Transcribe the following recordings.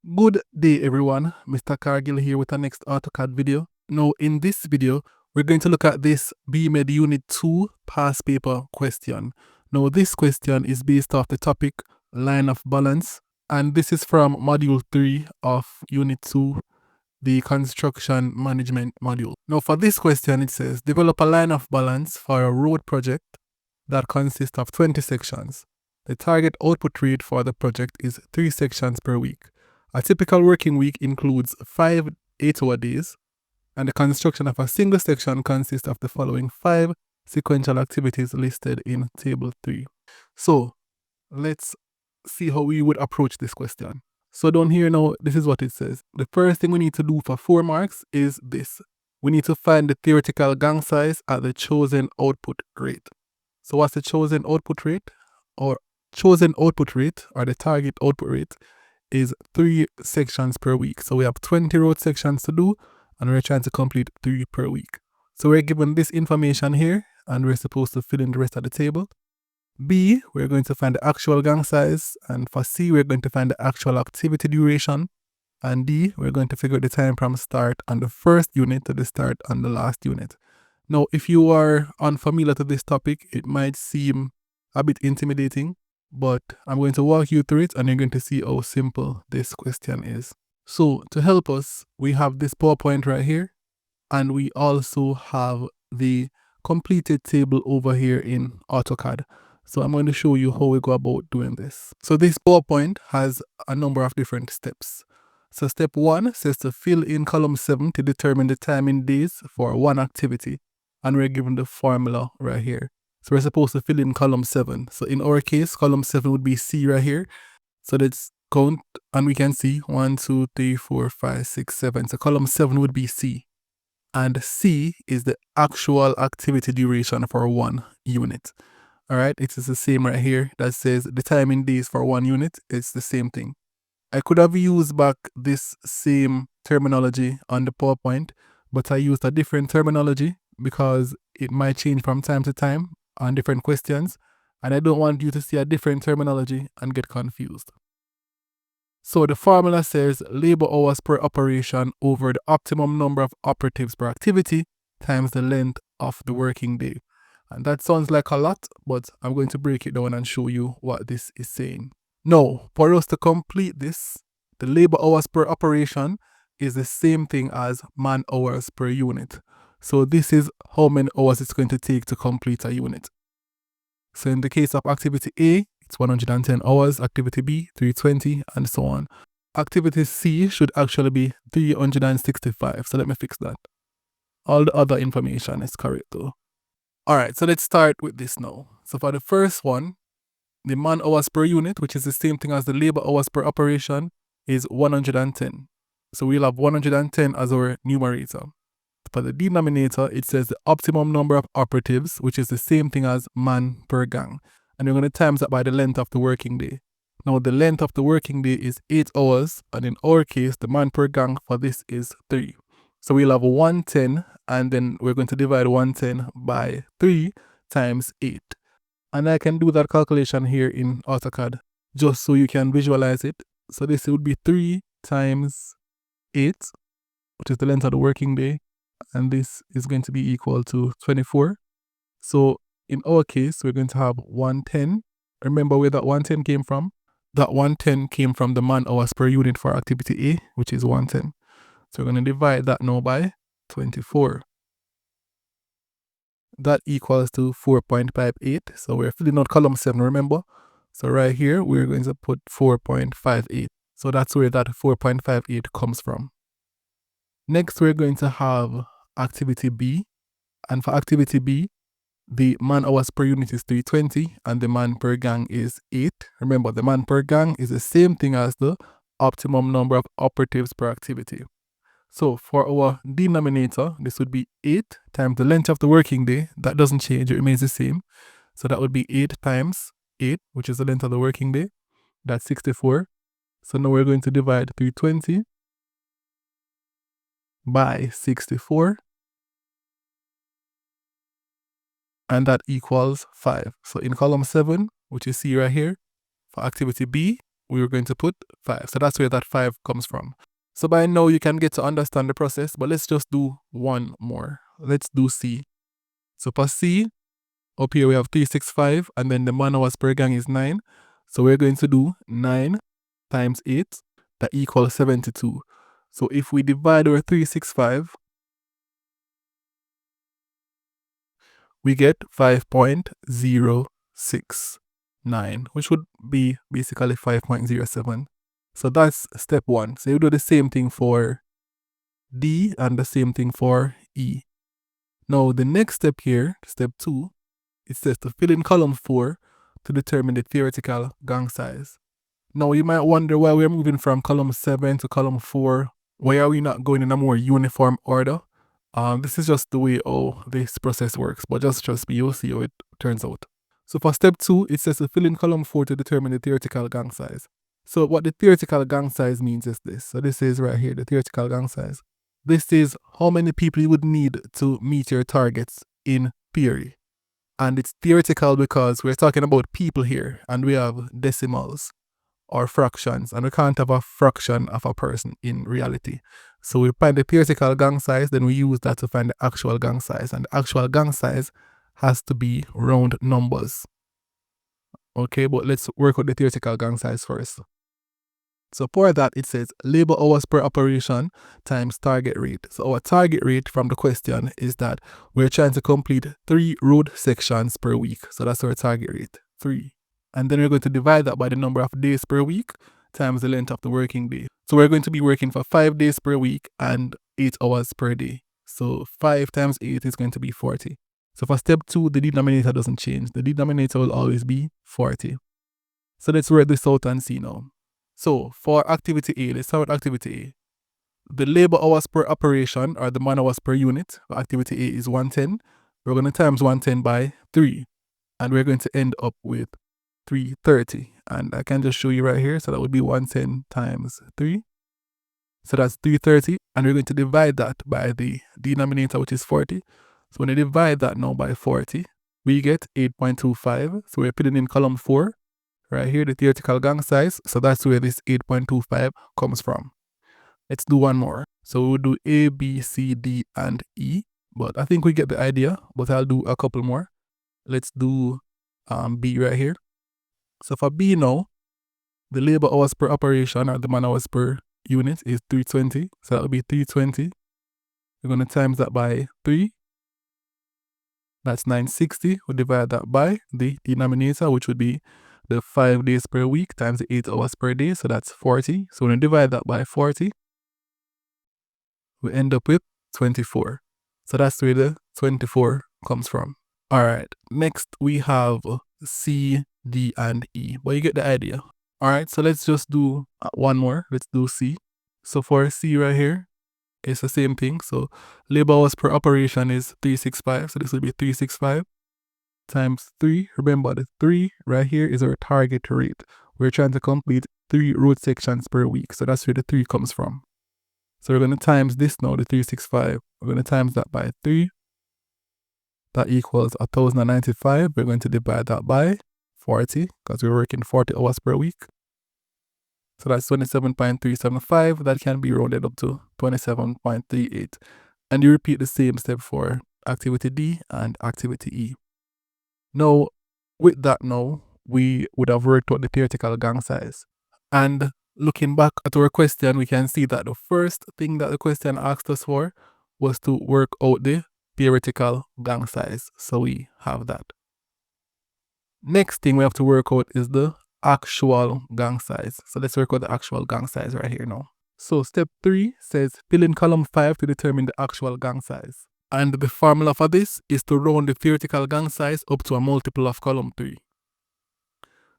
Good day everyone, Mr. Cargill here with our next AutoCAD video. Now in this video, we're going to look at this BMED Unit 2 past paper question. Now this question is based off the topic line of balance, and this is from module 3 of Unit 2, the construction management module. Now for this question it says, develop a line of balance for a road project that consists of 20 sections. The target output rate for the project is 3 sections per week. A typical working week includes 5 8-hour days, and the construction of a single section consists of the following 5 sequential activities listed in Table 3. So, let's see how we would approach this question. So down here now, this is what it says. The first thing we need to do for 4 marks is this. We need to find the theoretical gang size at the chosen output rate. So what's the chosen output rate? Or chosen output rate, or the target output rate, is 3 sections per week. So we have 20 road sections to do, and we're trying to complete 3 per week. So we're given this information here, and we're supposed to fill in the rest of the table. B, we're going to find the actual gang size, and for C, we're going to find the actual activity duration, and D, we're going to figure out the time from start on the first unit to the start on the last unit. Now, if you are unfamiliar to this topic, it might seem a bit intimidating, but I'm going to walk you through it and you're going to see how simple this question is. So to help us, we have this PowerPoint right here, and we also have the completed table over here in AutoCAD. So I'm going to show you how we go about doing this. So this PowerPoint has a number of different steps. So step 1 says to fill in column 7 to determine the time in days for one activity. And we're given the formula right here. So we're supposed to fill in column 7. So in our case, column 7 would be C right here. So let's count, and we can see 1, 2, 3, 4, 5, 6, 7. So column 7 would be C. And C is the actual activity duration for one unit. All right, it is the same right here that says the time in days for one unit. It's the same thing. I could have used back this same terminology on the PowerPoint, but I used a different terminology because it might change from time to time on different questions, and I don't want you to see a different terminology and get confused. So the formula says labor hours per operation over the optimum number of operatives per activity times the length of the working day. And that sounds like a lot, but I'm going to break it down and show you what this is saying. Now, for us to complete this, the labor hours per operation is the same thing as man hours per unit. So this is how many hours it's going to take to complete a unit. So in the case of activity A, it's 110 hours, activity B, 320, and so on. Activity C should actually be 365. So let me fix that. All the other information is correct though. All right, so let's start with this now. So for the first one, the man hours per unit, which is the same thing as the labor hours per operation, is 110. So we'll have 110 as our numerator. For the denominator, it says the optimum number of operatives, which is the same thing as man per gang. And we're going to times that by the length of the working day. Now the length of the working day is 8 hours, and in our case, the man per gang for this is 3. So we'll have 110, and then we're going to divide 110 by 3 times 8. And I can do that calculation here in AutoCAD, just so you can visualize it. So this would be 3 times 8, which is the length of the working day. And this is going to be equal to 24. So in our case, we're going to have 110. Remember where that 110 came from? That 110 came from the man hours per unit for activity A, which is 110. So we're going to divide that now by 24. That equals to 4.58. So we're filling out column 7, remember? So right here, we're going to put 4.58. So that's where that 4.58 comes from. Next, we're going to have activity B. And for activity B, the man hours per unit is 320 and the man per gang is 8. Remember, the man per gang is the same thing as the optimum number of operatives per activity. So for our denominator, this would be 8 times the length of the working day. That doesn't change, it remains the same. So that would be 8 times 8, which is the length of the working day. That's 64. So now we're going to divide 320 by 64. And that equals 5. So in column 7, which you see right here, for activity B, we were going to put 5. So that's where that 5 comes from. So by now you can get to understand the process, but let's just do one more. Let's do C. So for C, up here we have 365, and then the man hours per gang is 9. So we're going to do 9 times 8, that equals 72. So if we divide our 365, we get 5.069, which would be basically 5.07. So that's step 1. So you do the same thing for D and the same thing for E. Now the next step here, step 2, it says to fill in column 4 to determine the theoretical gang size. Now you might wonder why we're moving from column 7 to column 4. Why are we not going in a more uniform order? This is just the way this process works, but just trust me, you'll see how it turns out. So for step 2, it says to fill in column 4 to determine the theoretical gang size. So what the theoretical gang size means is this. So this is right here, the theoretical gang size. This is how many people you would need to meet your targets in theory. And it's theoretical because we're talking about people here, and we have decimals or fractions, and we can't have a fraction of a person in reality. So we find the theoretical gang size, then we use that to find the actual gang size, and the actual gang size has to be round numbers. Okay, but let's work out the theoretical gang size first. So for that, it says labor hours per operation times target rate. So our target rate from the question is that we're trying to complete 3 road sections per week. So that's our target rate, 3. And then we're going to divide that by the number of days per week times the length of the working day. So we're going to be working for 5 days per week and 8 hours per day. So 5 times 8 is going to be 40. So for step 2, the denominator doesn't change. The denominator will always be 40. So let's work this out and see now. So for activity A, let's start with activity A. The labor hours per operation, or the man hours per unit for activity A is 110. We're going to times 110 by 3. And we're going to end up with 330. And I can just show you right here. So that would be 110 times 3. So that's 330. And we're going to divide that by the denominator, which is 40. So when you divide that now by 40, we get 8.25. So we're putting in column 4. Right here, the theoretical gang size. So that's where this 8.25 comes from. Let's do one more. So we'll do A, B, C, D, and E. But I think we get the idea, but I'll do a couple more. Let's do B right here. So for B now, the labor hours per operation, or the man hours per unit, is 320. So that will be 320. We're going to times that by 3. That's 960. We'll divide that by the denominator, which would be the 5 days per week times the 8 hours per day. So that's 40. So when we divide that by 40, we end up with 24. So that's where the 24 comes from. All right. Next, we have C, D, and E. But you get the idea. All right. So let's just do one more. Let's do C. So for C right here, it's the same thing. So labor hours per operation is 365. So this will be 365. Times 3. Remember, the 3 right here is our target rate. We're trying to complete 3 road sections per week. So that's where the 3 comes from. So we're going to times this now, the 365. We're going to times that by 3. That equals 1,095. We're going to divide that by 40 because we're working 40 hours per week. So that's 27.375. That can be rounded up to 27.38. And you repeat the same step for activity D and activity E. Now, with that now, we would have worked out the theoretical gang size. And looking back at our question, we can see that the first thing that the question asked us for was to work out the theoretical gang size. So we have that. Next thing we have to work out is the actual gang size. So let's work out the actual gang size right here now. So step 3 says fill in column 5 to determine the actual gang size. And the formula for this is to round the theoretical gang size up to a multiple of column 3.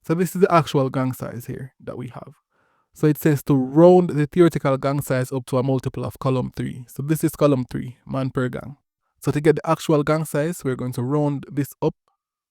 So this is the actual gang size here that we have. So it says to round the theoretical gang size up to a multiple of column 3. So this is column 3, man per gang. So to get the actual gang size, we're going to round this up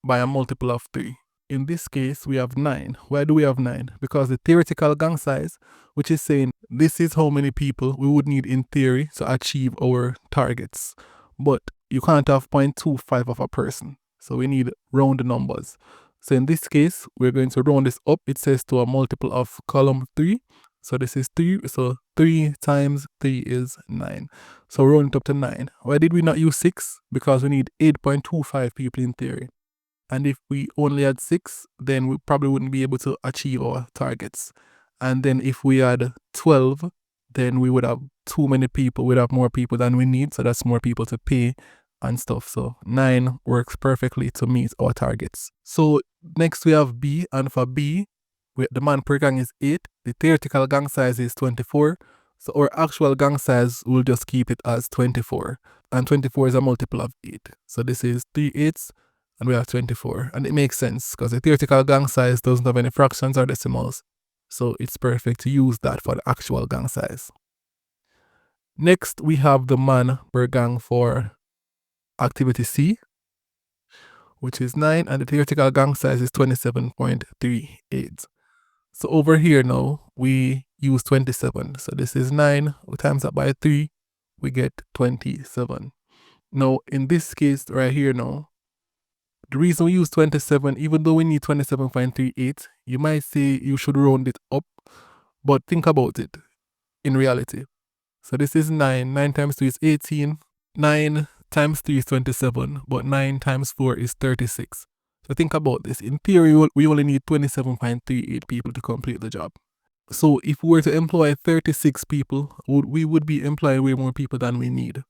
by a multiple of 3. In this case, we have 9. Why do we have 9? Because the theoretical gang size, which is saying this is how many people we would need in theory to achieve our targets. But you can't have 0.25 of a person. So we need round numbers. So in this case, we're going to round this up. It says to a multiple of column 3. So this is 3. So 3 times 3 is 9. So round it up to 9. Why did we not use 6? Because we need 8.25 people in theory. And if we only had 6, then we probably wouldn't be able to achieve our targets. And then if we had 12, then we would have too many people. We'd have more people than we need. So that's more people to pay and stuff. So 9 works perfectly to meet our targets. So next we have B, and for B, the man per gang is 8. The theoretical gang size is 24. So our actual gang size, we'll just keep it as 24. And 24 is a multiple of 8. So this is 3 8s, and we have 24. And it makes sense because the theoretical gang size doesn't have any fractions or decimals. So it's perfect to use that for the actual gang size. Next, we have the man per gang for activity C, which is 9, and the theoretical gang size is 27.38. So over here now, we use 27. So this is 9, we times that by 3, we get 27. Now, in this case right here now, the reason we use 27, even though we need 27.38, you might say you should round it up, but think about it in reality. So this is 9, 9 times 2 is 18, 9 times 3 is 27, but 9 times 4 is 36. So think about this. In theory, we only need 27.38 people to complete the job. So if we were to employ 36 people, we would be employing way more people than we need.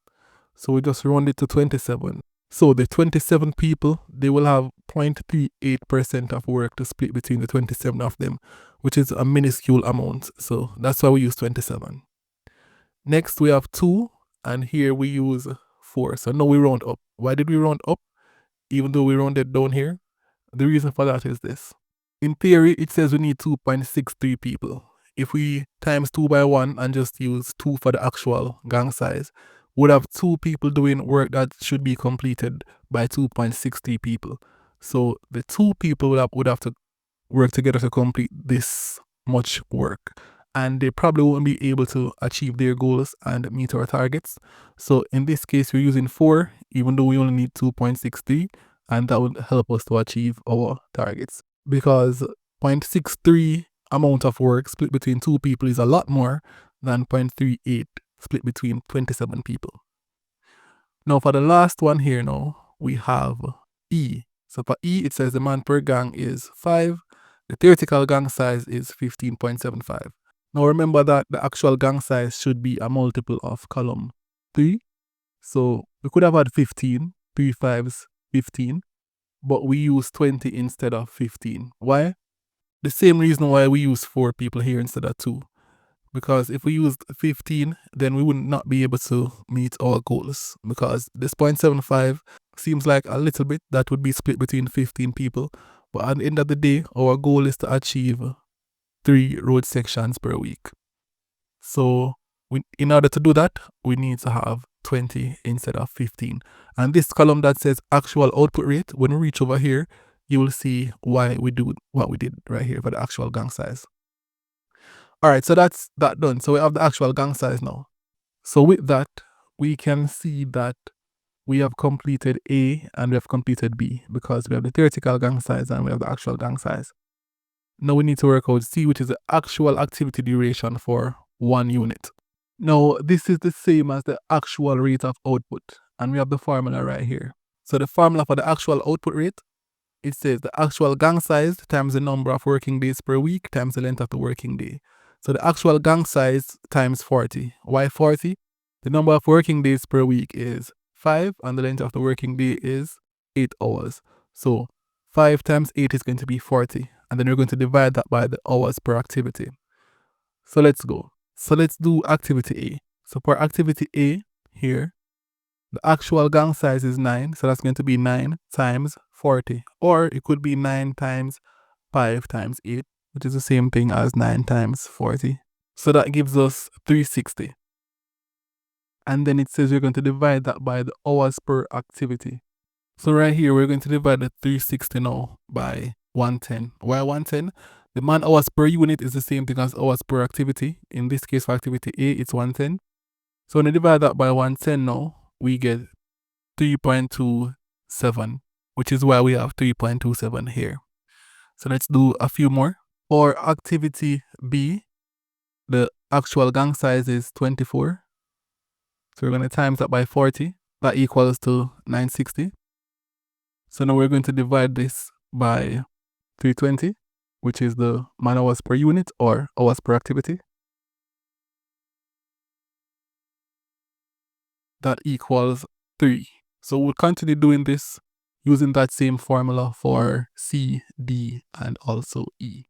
So we just round it to 27. So the 27 people, they will have 0.38% of work to split between the 27 of them, which is a minuscule amount. So that's why we use 27. Next, we have 2, and here we use 4. So now we round up. Why did we round up, even though we rounded down here? The reason for that is this. In theory, it says we need 2.63 people. If we times 2 by 1 and just use 2 for the actual gang size, we would have 2 people doing work that should be completed by 2.63 people. So the 2 people would have to work together to complete this much work. And they probably won't be able to achieve their goals and meet our targets. So in this case, we're using 4, even though we only need 2.63, and that would help us to achieve our targets. Because 0.63 amount of work split between 2 people is a lot more than 0.38 split between 27 people. Now for the last one here now, we have E. So for E, it says the man per gang is 5. The theoretical gang size is 15.75. Now remember that the actual gang size should be a multiple of column 3. So we could have had 15, 3 5s, 15, but we use 20 instead of 15. Why? The same reason why we use 4 people here instead of 2. Because if we used 15, then we would not be able to meet our goals. Because this 0.75 seems like a little bit that would be split between 15 people. But at the end of the day, our goal is to achieve 3 road sections per week. So in order to do that, we need to have 20 instead of 15. And this column that says actual output rate, when we reach over here, you will see why we do what we did right here for the actual gang size. Alright, so that's that done. So we have the actual gang size now. So with that, we can see that we have completed A and we have completed B, because we have the theoretical gang size and we have the actual gang size. Now we need to work out C, which is the actual activity duration for 1 unit. Now this is the same as the actual rate of output, and we have the formula right here. So the formula for the actual output rate, it says the actual gang size times the number of working days per week times the length of the working day. So the actual gang size times 40. Why 40? The number of working days per week is 5, and the length of the working day is 8 hours. So 5 times 8 is going to be 40. And then we're going to divide that by the hours per activity. So let's go. So let's do activity A. So for activity A here, the actual gang size is 9. So that's going to be 9 times 40. Or it could be 9 times 5 times 8, which is the same thing as 9 times 40. So that gives us 360. And then it says we're going to divide that by the hours per activity. So right here, we're going to divide the 360 now by 110. Why 110? The man hours per unit is the same thing as hours per activity. In this case, for activity A, it's 110. So when we divide that by 110 now, we get 3.27, which is why we have 3.27 here. So let's do a few more. For activity B, the actual gang size is 24. So we're going to times that by 40. That equals to 960. So now we're going to divide this by 320, which is the man hours per unit or hours per activity. That equals 3. So we'll continue doing this using that same formula for C, D, and also E.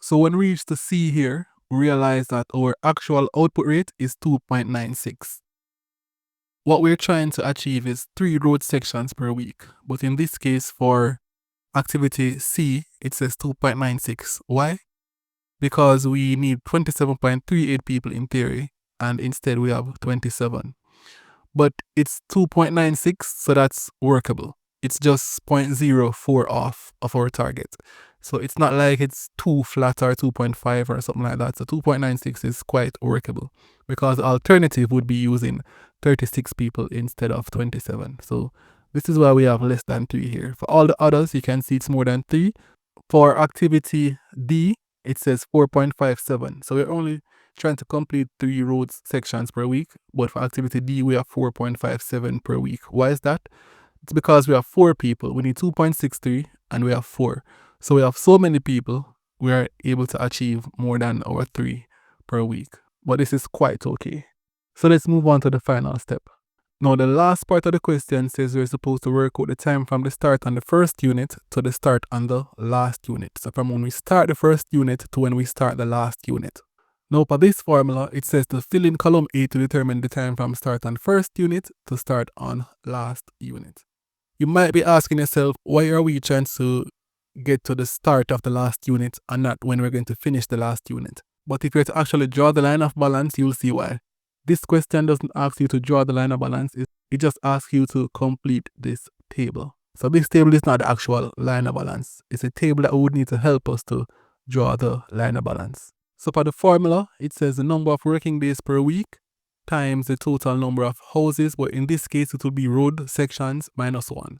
So when we reach the C here, we realize that our actual output rate is 2.96. What we're trying to achieve is 3 road sections per week. But in this case, for activity C, it says 2.96. Why? Because we need 27.38 people in theory, and instead we have 27. But it's 2.96, so that's workable. It's just 0.04 off of our target. So it's not like it's too flat or 2.5 or something like that. So 2.96 is quite workable, because the alternative would be using 36 people instead of 27. So this is why we have less than 3 here. For all the others, you can see it's more than 3. For activity D, it says 4.57. So we're only trying to complete 3 road sections per week, but for activity D, we have 4.57 per week. Why is that? It's because we have 4 people. We need 2.63 and we have 4. So we have so many people, we are able to achieve more than our 3 per week. But this is quite okay. So let's move on to the final step. Now the last part of the question says we're supposed to work out the time from the start on the first unit to the start on the last unit. So from when we start the first unit to when we start the last unit. Now for this formula, it says to fill in column A to determine the time from start on first unit to start on last unit. You might be asking yourself, why are we trying to get to the start of the last unit and not when we're going to finish the last unit? But if you're to actually draw the line of balance, you'll see why. This question doesn't ask you to draw the line of balance, it just asks you to complete this table. So this table is not the actual line of balance. It's a table that would need to help us to draw the line of balance. So for the formula, it says the number of working days per week times the total number of houses, but in this case it will be road sections minus 1.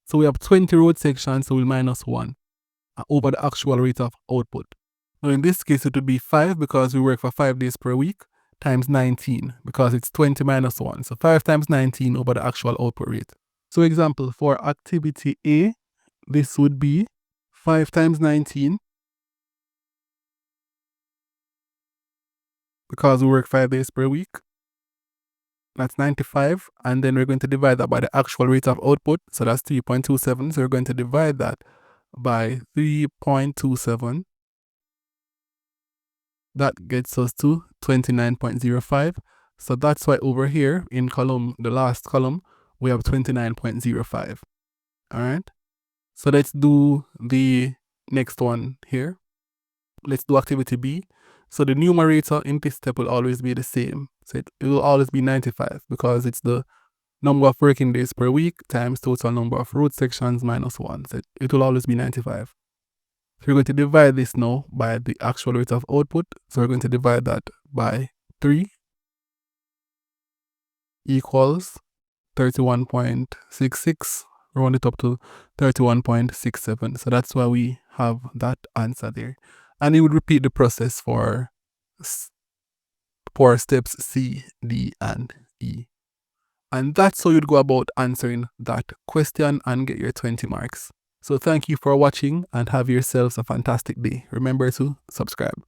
So we have 20 road sections, so we'll minus 1 over the actual rate of output. Now in this case it would be 5 because we work for 5 days per week, times 19 because it's 20 minus 1. So 5 times 19 over the actual output rate. So example, for activity A, this would be 5 times 19 because we work 5 days per week. That's 95, and then we're going to divide that by the actual rate of output, so that's 3.27. So we're going to divide that by 3.27. That gets us to 29.05. So that's why over here in the last column, we have 29.05. All right. So let's do the next one here. Let's do activity B. So the numerator in this step will always be the same. So it will always be 95 because it's the number of working days per week times total number of road sections minus 1. So it will always be 95. So we're going to divide this now by the actual rate of output. So we're going to divide that by 3 equals 31.66. Round it up to 31.67. So that's why we have that answer there. And it would repeat the process for steps C, D, and E. And that's how you'd go about answering that question and get your 20 marks. So thank you for watching and have yourselves a fantastic day. Remember to subscribe.